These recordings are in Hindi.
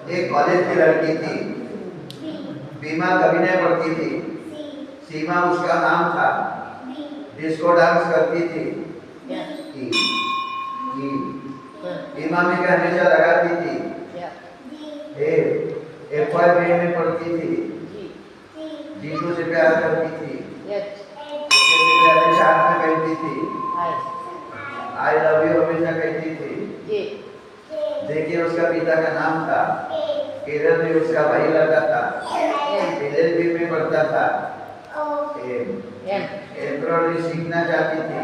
एक कॉलेज की लड़की थी। बीमा कभी नहीं पढ़ती थी। सीमा उसका नाम था। डिस्को डांस करती थी। बीमा में क्या हमेशा लगाती थी। FY में पढ़ती थी। जीतू से प्यार करती थी। हमेशा हाथ में पहनती थी। आई लव यू हमेशा कहती थी। देखिए उसका पिता का नाम था। केरल में उसका भाई लगा था। LLB में पढ़ता था। एम्ब्रॉयडरी सीखना चाहती थी।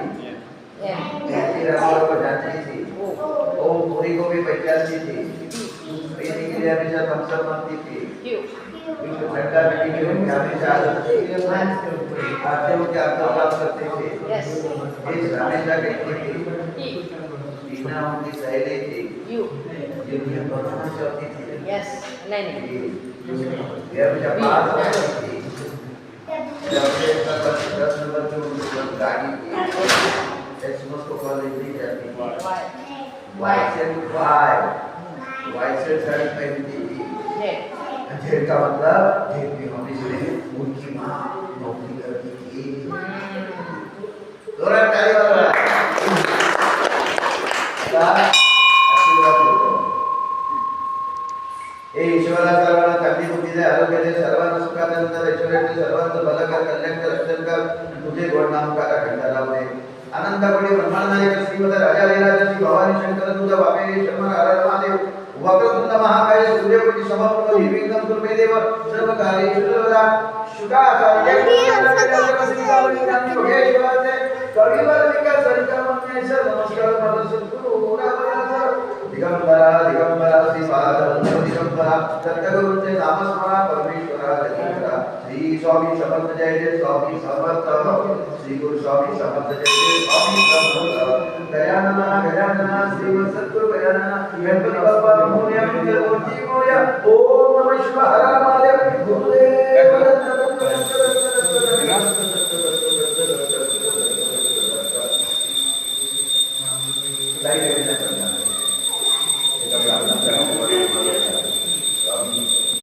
को जानती थी। ओम पुरी को भी पहचानती थी। पीने के लिए हमेशा थम्स अप मांगती थी। ठंडा पीने के लिए हमेशा आते हो क्या आपको बात करते थे। इस हमेशा कहती थी। टीना उनकी सहेली थी। जिनकी परफॉर्मेंस होती थी। ये हमेशा पास होती थी। जब 10 नंबर की गाड़ी थी। एक्समस को कॉलेज नहीं जाती। वाइट शर्ट साड़ी पहनती थी। जेल का मतलब जेल में हमेशा उनकी माँ नौकरी करती थी। जोरदार ताली बजाओ। आशीर्वाद दो। हे ईश्वरा सर्वांना चांगली बुद्धी दे, आरोग्य दे, सर्वांना सुखानंद ऐश्वर्य दे, सर्वांचं भलं कर, कल्याण कर, रक्षण कर, तुझे गोड नाम का खंडा लावू दे. आनंदापडी ब्रह्मांडाचे श्रीमद राजा लीलाचे श्री भवानी शंकर तुझा बापे शंकर आराध महादेव वक्रतुंड महाकाय सूर्यकोटी समप्रभ निर्विघ्नं कुरु देव सर्व कार्येषु सर्वदा शुकाचार्य कविवर विकास संकल्पनेश्वर नमस्कार परमसद्गुरु दिगंबरा दिगंबरा श्री पाद दिगंबरा सत्यगुरुचे नामस्मरण परमेश्वरा दिगंबरा श्री स्वामी समर्थ जय जय स्वामी समर्थ श्री गुरु स्वामी समर्थ जय जय स्वामी समर्थ गजानन गजानन श्री सद्गुरु गजानन गणपति बाप्पा मोरया मंगल